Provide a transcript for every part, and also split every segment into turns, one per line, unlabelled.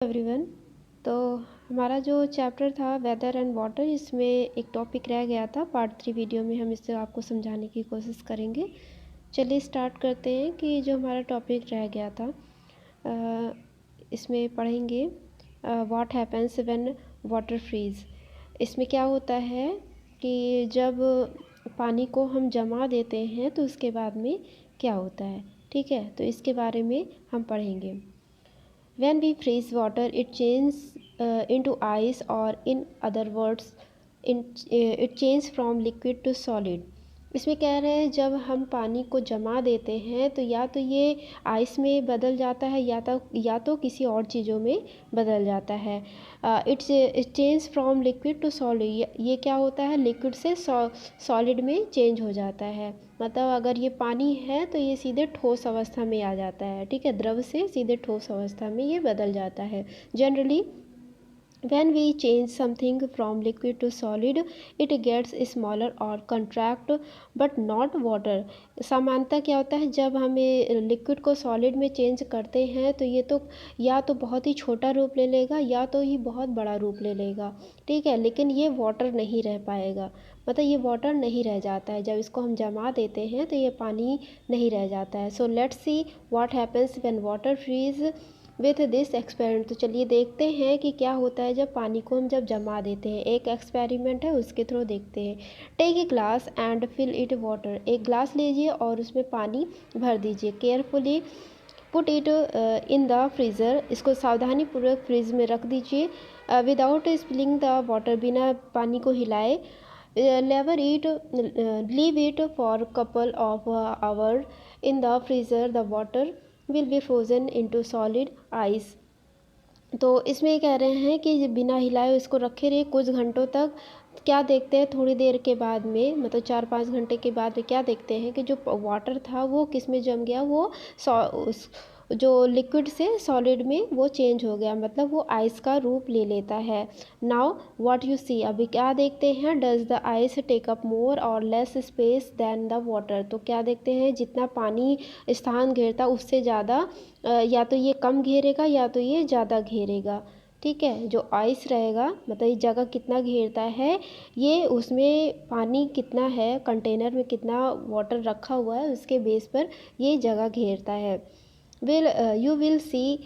Everyone. तो हमारा जो चैप्टर था वेदर एंड वाटर, इसमें एक टॉपिक रह गया था। पार्ट 3 वीडियो में हम इससे आपको समझाने की कोशिश करेंगे। चलिए स्टार्ट करते हैं कि जो हमारा टॉपिक रह गया था इसमें पढ़ेंगे what happens when water freeze. इसमें क्या होता है कि जब पानी को हम जमा देते हैं तो उसके बाद में क्या होता है। ठीक है, तो इसके बारे में हम पढ़ेंगे। When we freeze water, it changes into ice, or in other words, it changes from liquid to solid. इसमें कह रहे हैं जब हम पानी को जमा देते हैं तो या तो ये आइस में बदल जाता है या तो किसी और चीज़ों में बदल जाता है। It change from liquid to solid. ये क्या होता है, लिक्विड से सॉलिड में चेंज हो जाता है। मतलब अगर ये पानी है तो ये सीधे ठोस अवस्था में आ जाता है। ठीक है, द्रव से सीधे ठोस अवस्था में ये बदल जाता है। Generally when we change something from liquid to solid, it gets smaller or contract, but not water. सामान्यतः क्या होता है, जब हम ये लिक्विड को सॉलिड में चेंज करते हैं तो ये तो या तो बहुत ही छोटा रूप ले लेगा या तो ही बहुत बड़ा रूप ले लेगा। ठीक है, लेकिन ये वाटर नहीं रह पाएगा। मतलब ये वाटर नहीं रह जाता है। जब इसको हम जमा देते हैं तो ये पानी नहीं रह जाता है। So let's see what happens when water freeze with this experiment. तो चलिए देखते हैं कि क्या होता है जब पानी को हम जमा देते हैं। एक एक्सपेरिमेंट है, उसके थ्रू देखते हैं। Take a glass and fill it water. एक ग्लास लीजिए और उसमें पानी भर दीजिए। Carefully put it in the freezer. इसको सावधानीपूर्वक फ्रीज में रख दीजिए विदाउट स्पिलिंग द वाटर, बिना पानी को हिलाए। Leave it for couple of hour in the freezer. The water will be frozen into solid ice. तो इसमें कह रहे हैं कि बिना हिलाए इसको रखे रहिए कुछ घंटों तक। क्या देखते हैं, थोड़ी देर के बाद में, मतलब 4-5 घंटे के बाद में क्या देखते हैं कि जो वाटर था वो किस में जम गया, वो जो लिक्विड से सॉलिड में वो चेंज हो गया। मतलब वो आइस का रूप ले लेता है। नाउ व्हाट यू सी, अभी क्या देखते हैं, does the ice take up more or less space than the water. तो क्या देखते हैं, जितना पानी स्थान घेरता उससे ज़्यादा या तो ये कम घेरेगा या तो ये ज़्यादा घेरेगा। ठीक है, जो आइस रहेगा मतलब ये जगह कितना घेरता है, ये उसमें पानी कितना है, कंटेनर में कितना वाटर रखा हुआ है, उसके बेस पर ये जगह घेरता है। You will see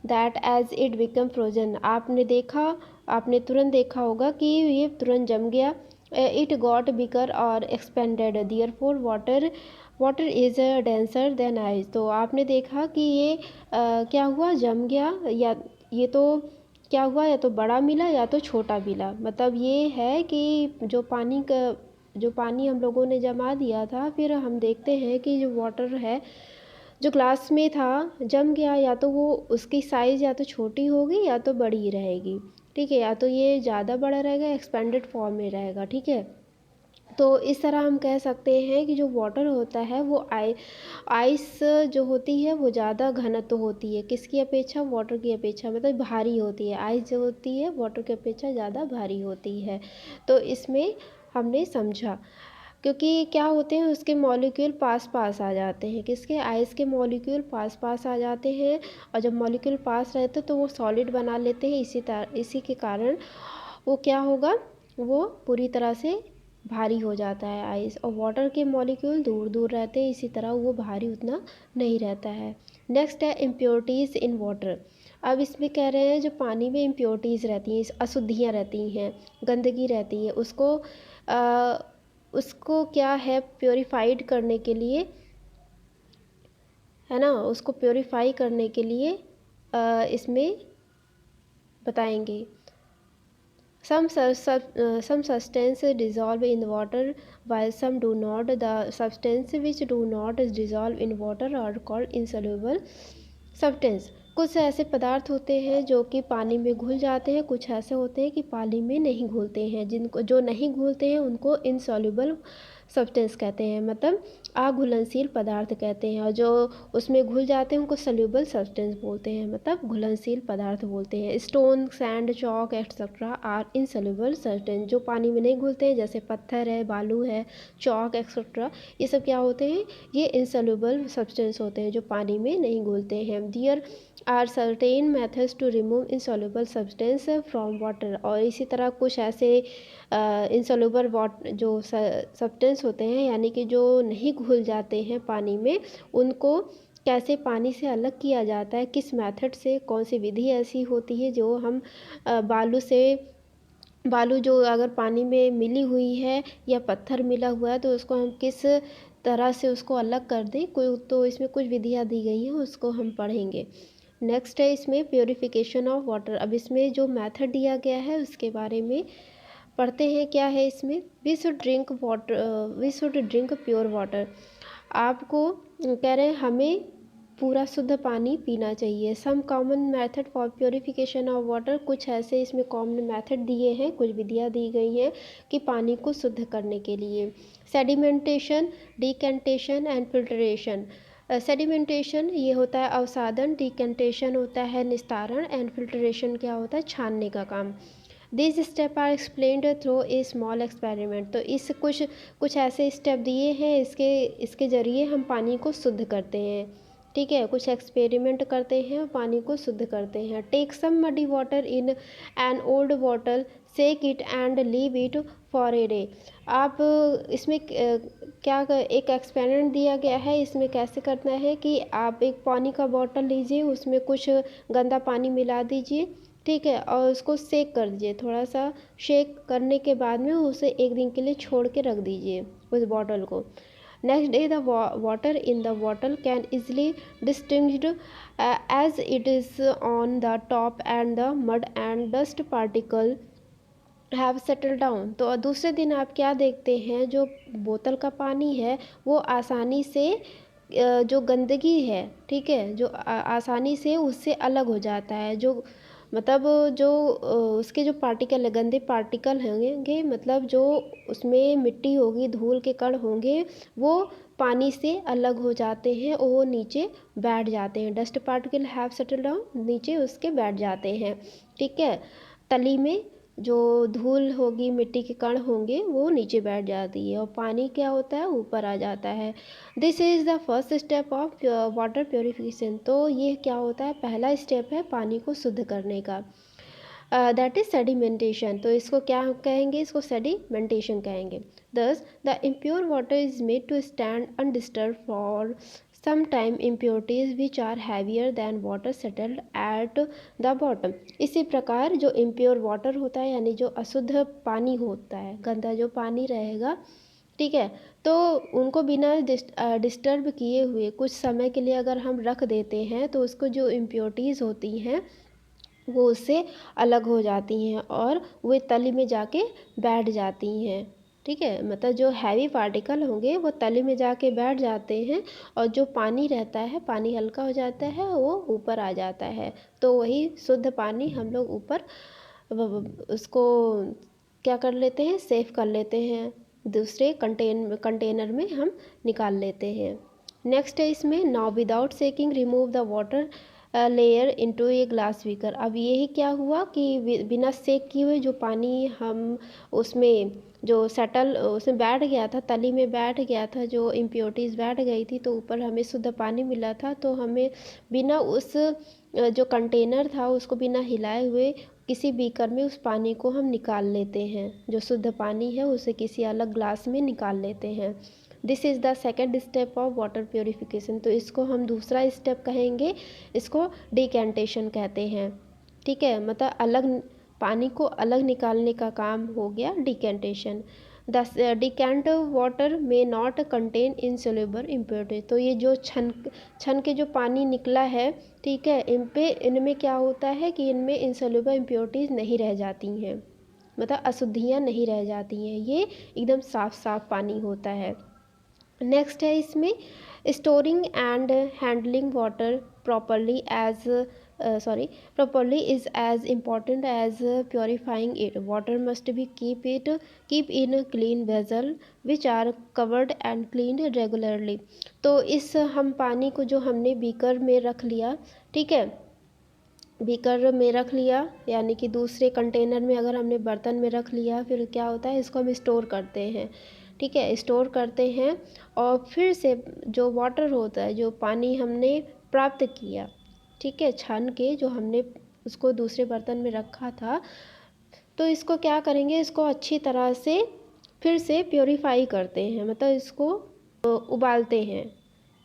that as it become frozen. आपने तुरंत देखा होगा कि ये तुरंत जम गया। इट गॉट बिगर और expanded, therefore water is denser then ice. तो आपने देखा कि ये क्या हुआ, जम गया, या ये तो क्या हुआ, या तो बड़ा मिला या तो छोटा मिला। मतलब ये है कि जो पानी हम लोगों ने जमा दिया था, फिर हम देखते हैं कि जो वाटर है जो ग्लास में था जम गया, या तो वो उसकी साइज़ या तो छोटी होगी या तो बड़ी रहेगी। ठीक है, या तो ये ज़्यादा बड़ा रहेगा, एक्सपेंडेड फॉर्म में रहेगा। ठीक है, तो इस तरह हम कह सकते हैं कि जो वाटर होता है वो आइस जो होती है वो ज़्यादा घनत्व होती है। किसकी अपेक्षा, वाटर की अपेक्षा, मतलब भारी होती है। आइस जो होती है वाटर की अपेक्षा ज़्यादा भारी होती है। तो इसमें हमने समझा, क्योंकि क्या होते हैं, उसके मॉलिक्यूल पास पास आ जाते हैं। किसके, आइस के मॉलिक्यूल पास पास आ जाते हैं, और जब मॉलिक्यूल पास रहते तो वो सॉलिड बना लेते हैं। इसी के कारण वो क्या होगा, वो पूरी तरह से भारी हो जाता है आइस। और वाटर के मॉलिक्यूल दूर दूर रहते हैं, इसी तरह वो भारी उतना नहीं रहता है। नेक्स्ट है इम्प्योरिटीज़ इन वाटर। अब इसमें कह रहे हैं जो पानी में इम्प्योरिटीज़ रहती हैं, अशुद्धियाँ रहती हैं, गंदगी रहती है, उसको क्या है, प्योरीफाइड करने के लिए, है ना, उसको प्योरीफाई करने के लिए इसमें बताएंगे। Some substance dissolve in water while some do not. The substance which do not dissolve in water are called insoluble substance. कुछ ऐसे पदार्थ होते हैं जो कि पानी में घुल जाते हैं, कुछ ऐसे होते हैं कि पानी में नहीं घुलते हैं। जो नहीं घुलते हैं उनको insoluble सब्सटेंस कहते हैं, मतलब अघुलनशील पदार्थ कहते हैं, और जो उसमें घुल जाते हैं उनको सल्यूबल सब्सटेंस बोलते हैं, मतलब घुलनशील पदार्थ बोलते हैं। Stone, sand, chalk etcetera are insoluble substance, जो पानी में नहीं घुलते हैं, जैसे पत्थर है, बालू है, चॉक एक्सेट्रा, ये सब क्या होते हैं, ये इनसल्यूबल सब्सटेंस होते हैं जो पानी में नहीं घुलते हैं। There are certain methods to remove insoluble substance from water, और इसी तरह कुछ ऐसे इनसॉल्युबल जो सब्सटेंस होते हैं, यानी कि जो नहीं घुल जाते हैं पानी में, उनको कैसे पानी से अलग किया जाता है, किस मेथड से, कौन सी विधि ऐसी होती है जो हम बालू जो अगर पानी में मिली हुई है या पत्थर मिला हुआ है, तो उसको हम किस तरह से उसको अलग कर दें, कोई तो इसमें कुछ विधियाँ दी गई हैं, उसको हम पढ़ेंगे। नेक्स्ट है इसमें प्योरीफिकेशन ऑफ वाटर। अब इसमें जो मेथड दिया गया है उसके बारे में पढ़ते हैं। क्या है इसमें, we should drink pure water. आपको कह रहे हैं हमें पूरा शुद्ध पानी पीना चाहिए। Some common method for purification of water, कुछ ऐसे इसमें कॉमन मेथड दिए हैं, कुछ विधियाँ दी गई हैं कि पानी को शुद्ध करने के लिए। Sedimentation, decantation and filtration. Sedimentation ये होता है अवसादन, डिकेंटेशन होता है निस्तारण, एंड फिल्ट्रेशन क्या होता है, छानने का काम। This step are explained through a small experiment. तो इस कुछ ऐसे स्टेप दिए हैं, इसके ज़रिए हम पानी को शुद्ध करते हैं, ठीक है, कुछ एक्सपेरिमेंट करते हैं, पानी को शुद्ध करते हैं। Take some muddy water in an old bottle, shake it and leave it for a day. आप इसमें क्या एक एक्सपेरिमेंट दिया गया है, इसमें कैसे करना है कि आप एक पानी का बॉटल लीजिए, उसमें कुछ गंदा पानी मिला दीजिए, ठीक है, और उसको सेक कर दीजिए। थोड़ा सा शेक करने के बाद में उसे एक दिन के लिए छोड़ के रख दीजिए उस बॉटल को। Next day the water in the bottle can easily distinguished as it is on the top and the mud and dust particle have settle down. तो दूसरे दिन आप क्या देखते हैं, जो बोतल का पानी है वो आसानी से जो गंदगी है, ठीक है, जो आसानी से उससे अलग हो जाता है। जो मतलब जो उसके जो पार्टिकल है, गंदे पार्टिकल होंगे, मतलब जो उसमें मिट्टी होगी, धूल के कण होंगे, वो पानी से अलग हो जाते हैं और वो नीचे बैठ जाते हैं। Dust particle have settle down, नीचे उसके बैठ जाते हैं, ठीक है। तली में जो धूल होगी, मिट्टी के कण होंगे, वो नीचे बैठ जाती है और पानी क्या होता है, ऊपर आ जाता है। This is the first step of water purification. तो ये क्या होता है, पहला स्टेप है पानी को शुद्ध करने का, दैट इज़ सेडिमेंटेशन। तो इसको क्या कहेंगे, इसको सेडिमेंटेशन कहेंगे। Thus the impure water is made to stand undisturb for some time impurities which are heavier than water settled at the bottom। इसी प्रकार जो इम्प्योर वाटर होता है, यानी जो अशुद्ध पानी होता है, गंदा जो पानी रहेगा, ठीक है, तो उनको बिना डिस्टर्ब किए हुए कुछ समय के लिए अगर हम रख देते हैं, तो उसको जो इम्प्योरिटीज़ होती हैं वो उससे अलग हो जाती हैं और वे तली में जाके बैठ जाती हैं, ठीक है। मतलब जो हैवी पार्टिकल होंगे वो तली में जाके बैठ जाते हैं और जो पानी रहता है, पानी हल्का हो जाता है, वो ऊपर आ जाता है। तो वही शुद्ध पानी हम लोग ऊपर उसको क्या कर लेते हैं, सेव कर लेते हैं, दूसरे कंटेनर में हम निकाल लेते हैं। नेक्स्ट है इसमें, now without shaking remove the water layer into a glass beaker. अब यही क्या हुआ कि बिना सेक किए हुए जो पानी हम उसमें जो सेटल उसमें बैठ गया था, तली में बैठ गया था, जो इम्प्योरिटीज़ बैठ गई थी, तो ऊपर हमें शुद्ध पानी मिला था। तो हमें बिना उस जो कंटेनर था उसको बिना हिलाए हुए किसी बीकर में उस पानी को हम निकाल लेते हैं, जो शुद्ध पानी है उसे किसी अलग ग्लास में निकाल लेते हैं। This is the second step of water purification. तो इसको हम दूसरा स्टेप कहेंगे, इसको डिकेंटेशन कहते हैं, ठीक है, मतलब अलग पानी को अलग निकालने का काम हो गया डिकेंटेशन। द डिकेंट वाटर में नॉट कंटेन इनसोल्यूबल इम्प्योरिटी। तो ये जो छन के जो पानी निकला है, ठीक है, इनमें क्या होता है कि इनमें इनसोल्यूबल इम्प्योरिटीज़ नहीं रह जाती हैं, मतलब अशुद्धियाँ नहीं रह जाती हैं, ये एकदम साफ साफ पानी होता है। नेक्स्ट है इसमें, storing and handling water properly as properly is as important as purifying it. Water must be keep in a clean vessel which are covered and cleaned regularly. तो इस हम पानी को जो हमने बीकर में रख लिया, ठीक है, बीकर में रख लिया यानी कि दूसरे कंटेनर में अगर हमने बर्तन में रख लिया, फिर क्या होता है, इसको हम स्टोर करते हैं, ठीक है, स्टोर करते हैं। और फिर से जो वाटर होता है, जो पानी हमने प्राप्त किया, ठीक है, छान के जो हमने उसको दूसरे बर्तन में रखा था, तो इसको क्या करेंगे, इसको अच्छी तरह से फिर से प्योरीफाई करते हैं, मतलब इसको उबालते हैं,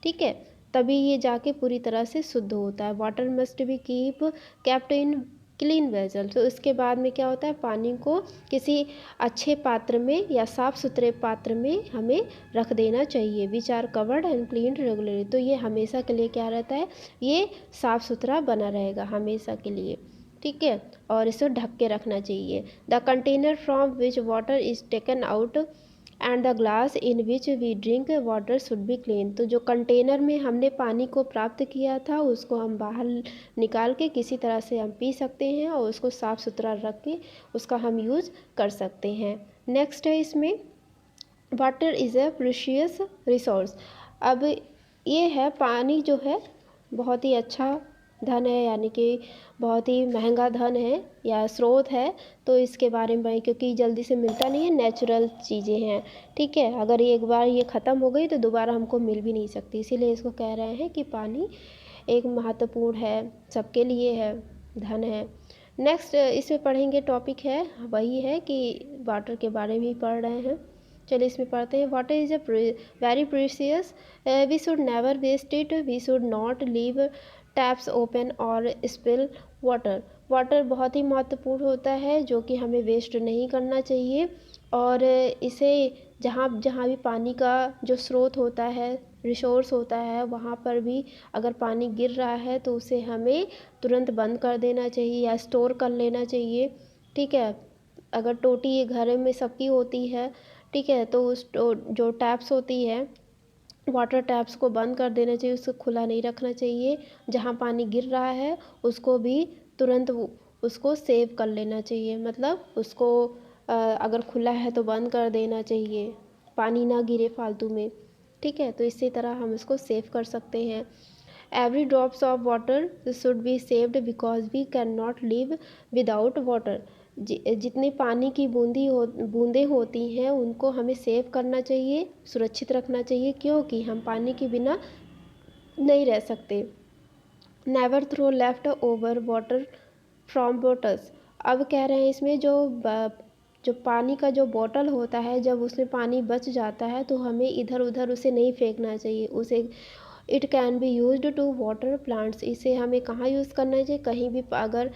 ठीक है, तभी ये जाके पूरी तरह से शुद्ध होता है। Water must be kept in clean vessel. तो इसके बाद में क्या होता है, पानी को किसी अच्छे पात्र में या साफ़ सुथरे पात्र में हमें रख देना चाहिए, which are covered and clean regularly. तो ये हमेशा के लिए क्या रहता है, ये साफ़ सुथरा बना रहेगा हमेशा के लिए, ठीक है, और इसे ढक के रखना चाहिए। The container from which water is taken out and the glass in which we drink water should be clean. तो जो कंटेनर में हमने पानी को प्राप्त किया था, उसको हम बाहर निकाल के किसी तरह से हम पी सकते हैं और उसको साफ़ सुथरा रख के उसका हम यूज़ कर सकते हैं। नेक्स्ट है इसमें, water is a precious resource. अब ये है, पानी जो है बहुत ही अच्छा धन है, यानी कि बहुत ही महंगा धन है या स्रोत है। तो इसके बारे में, क्योंकि जल्दी से मिलता नहीं है, नेचुरल चीज़ें हैं, ठीक है, अगर एक बार ये ख़त्म हो गई तो दोबारा हमको मिल भी नहीं सकती, इसीलिए इसको कह रहे हैं कि पानी एक महत्वपूर्ण है, सबके लिए है, धन है। नेक्स्ट इसमें पढ़ेंगे टॉपिक है, वही है कि वाटर के बारे में ही पढ़ रहे हैं। चलिए इसमें पढ़ते हैं। Water is a very precious, we should never waste it, we should not leave taps open और स्पिल वाटर। वाटर बहुत ही महत्वपूर्ण होता है, जो कि हमें वेस्ट नहीं करना चाहिए, और इसे जहाँ जहाँ भी पानी का जो स्रोत होता है, रिसोर्स होता है, वहाँ पर भी अगर पानी गिर रहा है तो उसे हमें तुरंत बंद कर देना चाहिए या स्टोर कर लेना चाहिए, ठीक है। अगर टोटी ये घर में सबकी होती है, ठीक है, तो उस जो टैप्स होती है, वाटर टैप्स को बंद कर देना चाहिए, उसको खुला नहीं रखना चाहिए। जहाँ पानी गिर रहा है उसको भी तुरंत उसको सेव कर लेना चाहिए, मतलब उसको अगर खुला है तो बंद कर देना चाहिए, पानी ना गिरे फालतू में, ठीक है। तो इसी तरह हम इसको सेव कर सकते हैं। Every drops of water should be saved because we can not live without water. जितनी पानी की बूंदें होती हैं, उनको हमें सेव करना चाहिए, सुरक्षित रखना चाहिए, क्योंकि हम पानी के बिना नहीं रह सकते। Never throw left over water from bottles. अब कह रहे हैं इसमें जो पानी का जो बोतल होता है, जब उसमें पानी बच जाता है तो हमें इधर उधर उसे नहीं फेंकना चाहिए, उसे it can be used to water plants. इसे हमें कहाँ यूज़ करना चाहिए, कहीं भी अगर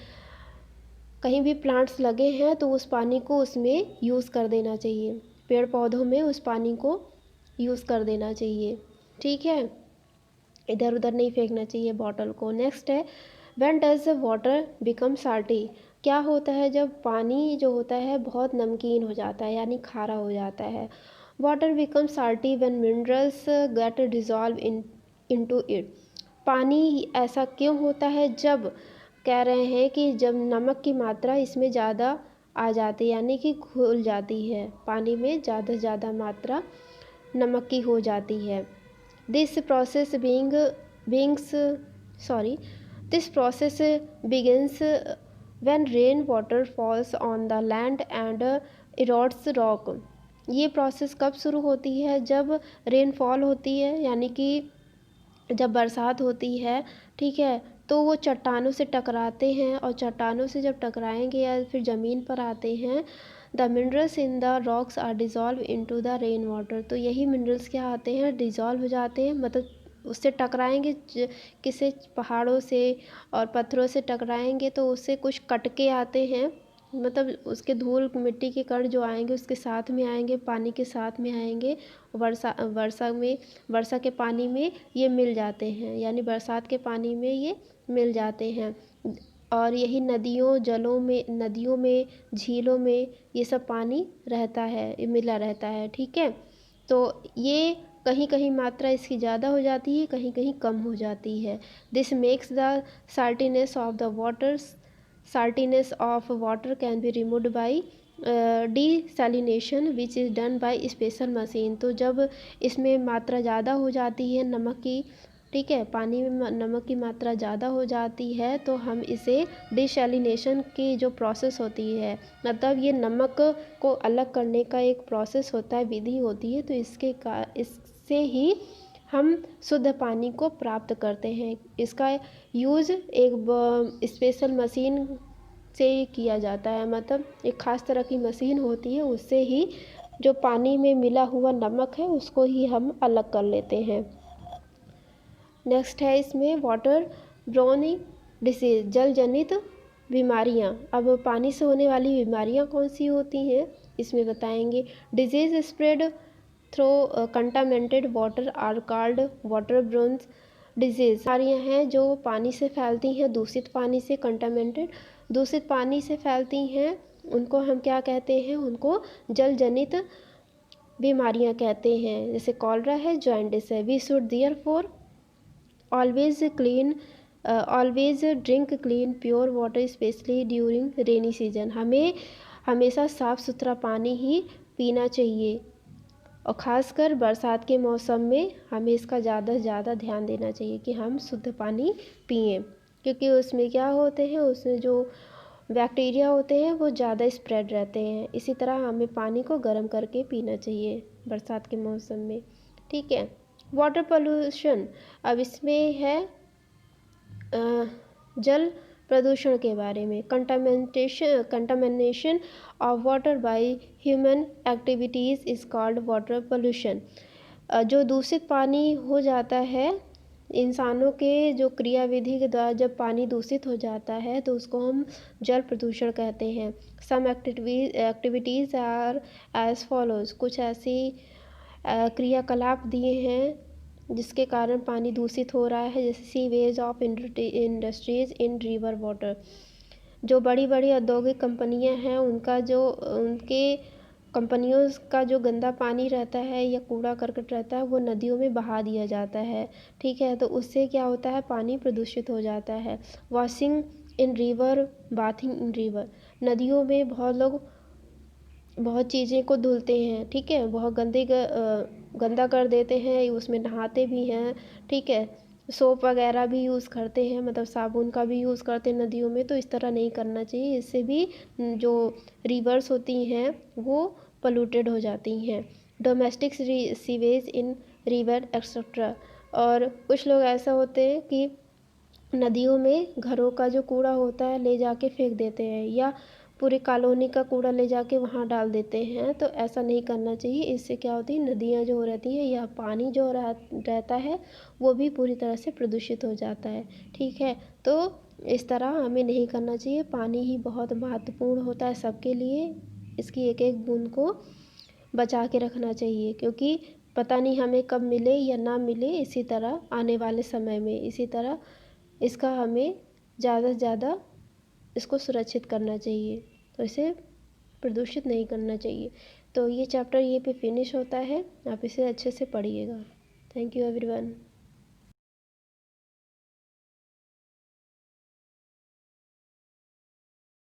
कहीं भी प्लांट्स लगे हैं तो उस पानी को उसमें यूज़ कर देना चाहिए, पेड़ पौधों में उस पानी को यूज़ कर देना चाहिए, ठीक है, इधर उधर नहीं फेंकना चाहिए बॉटल को। नेक्स्ट है, when does water become salty. क्या होता है जब पानी जो होता है बहुत नमकीन हो जाता है, यानी खारा हो जाता है। Water become salty when minerals get dissolve into it. पानी ऐसा क्यों होता है, जब कह रहे हैं कि जब नमक की मात्रा इसमें ज़्यादा आ जाती है, यानी कि घुल जाती है, पानी में ज़्यादा से ज़्यादा मात्रा नमक की हो जाती है। This process begins when rain water falls on the land and erodes rock। ये प्रोसेस कब शुरू होती है, जब रेनफॉल होती है, यानी कि जब बरसात होती है, ठीक है, तो वो चट्टानों से टकराते हैं, और चट्टानों से जब टकराएंगे या फिर ज़मीन पर आते हैं, the minerals in the rocks are dissolve into the rain water. तो यही मिनरल्स क्या आते हैं, डिज़ोल्व हो जाते हैं, मतलब उससे टकराएंगे, किसी पहाड़ों से और पत्थरों से टकराएंगे तो उससे कुछ कट के आते हैं, मतलब उसके धूल मिट्टी के कण जो आएंगे उसके साथ में आएंगे, पानी के साथ में आएंगे, वर्षा के पानी में ये मिल जाते हैं, यानी बरसात के पानी में ये मिल जाते हैं, और यही नदियों में झीलों में ये सब पानी रहता है, मिला रहता है, ठीक है। तो ये कहीं कहीं मात्रा इसकी ज़्यादा हो जाती है, कहीं कहीं कम हो जाती है। This makes the saltiness of the water saltiness of water can be removed by desalination which is done by special machine। तो जब इसमें मात्रा ज़्यादा हो जाती है नमक की, ठीक है, पानी में नमक की मात्रा ज़्यादा हो जाती है तो हम इसे डिसैलिनेशन की जो प्रोसेस होती है, मतलब ये नमक को अलग करने का एक प्रोसेस होता है, विधि होती है, तो इससे ही हम शुद्ध पानी को प्राप्त करते हैं। इसका यूज़ एक स्पेशल मशीन से किया जाता है, मतलब एक ख़ास तरह की मशीन होती है, उससे ही जो पानी में मिला हुआ नमक है उसको ही हम अलग कर लेते हैं। नेक्स्ट है इसमें वाटर ब्रोन डिसीज, जल जनित बीमारियाँ। अब पानी से होने वाली बीमारियाँ कौन सी होती हैं इसमें बताएंगे। Disease spread through contaminated water are called water borne disease. बीमारियाँ हैं जो पानी से फैलती हैं, दूषित पानी से, कंटामिनेटेड दूषित पानी से फैलती हैं, उनको हम क्या कहते हैं, उनको जल जनित बीमारियाँ कहते हैं। जैसे कॉलरा है, जॉन्डिस है। We should therefore always drink clean pure water specially during rainy season. हमें हमेशा साफ़ सुथरा पानी ही पीना चाहिए और ख़ासकर बरसात के मौसम में हमें इसका ज़्यादा से ज़्यादा ध्यान देना चाहिए कि हम शुद्ध पानी पिएं, क्योंकि उसमें क्या होते हैं, उसमें जो बैक्टीरिया होते हैं वो ज़्यादा स्प्रेड रहते हैं। इसी तरह हमें पानी को गर्म करके पीना चाहिए बरसात के मौसम में, ठीक है। वाटर पोल्यूशन, अब इसमें है जल प्रदूषण के बारे में। Contamination of water by human activities is called water pollution. जो दूषित पानी हो जाता है इंसानों के जो क्रियाविधि के द्वारा जब पानी दूषित हो जाता है तो उसको हम जल प्रदूषण कहते हैं। सम एक्टिविटीज़ आर एज फॉलोज, कुछ ऐसी क्रियाकलाप दिए हैं जिसके कारण पानी दूषित हो रहा है, जैसे sewage of industries in river water. जो बड़ी बड़ी औद्योगिक कंपनियां हैं उनके कंपनियों का जो गंदा पानी रहता है या कूड़ा करकट रहता है वो नदियों में बहा दिया जाता है, ठीक है। तो उससे क्या होता है, पानी प्रदूषित हो जाता है। वॉशिंग इन रिवर, बाथिंग इन रिवर, नदियों में बहुत लोग बहुत चीज़ें को धुलते हैं, ठीक है, बहुत गंदा कर देते हैं, उसमें नहाते भी हैं, ठीक है। सोप वगैरह भी यूज़ करते हैं, मतलब साबुन का भी यूज़ करते हैं नदियों में, तो इस तरह नहीं करना चाहिए। इससे भी जो रिवर्स होती हैं वो पोल्यूटेड हो जाती हैं। डोमेस्टिक सीवेज इन रिवर एक्सेट्रा। और कुछ लोग ऐसा होते हैं कि नदियों में घरों का जो कूड़ा होता है ले जाके फेंक देते हैं, या पूरी कॉलोनी का कूड़ा ले जाके वहाँ डाल देते हैं, तो ऐसा नहीं करना चाहिए। इससे क्या होती है, नदियाँ जो रहती हैं या पानी जो रहता है वो भी पूरी तरह से प्रदूषित हो जाता है, ठीक है। तो इस तरह हमें नहीं करना चाहिए। पानी ही बहुत महत्वपूर्ण होता है सबके लिए, इसकी एक एक बूंद को बचा के रखना चाहिए, क्योंकि पता नहीं हमें कब मिले या ना मिले। इसी तरह आने वाले समय में इसी तरह इसका हमें ज़्यादा से ज़्यादा इसको सुरक्षित करना चाहिए, तो इसे प्रदूषित नहीं करना चाहिए। तो ये चैप्टर ये पे फिनिश होता है, आप इसे अच्छे से पढ़िएगा। Thank you everyone.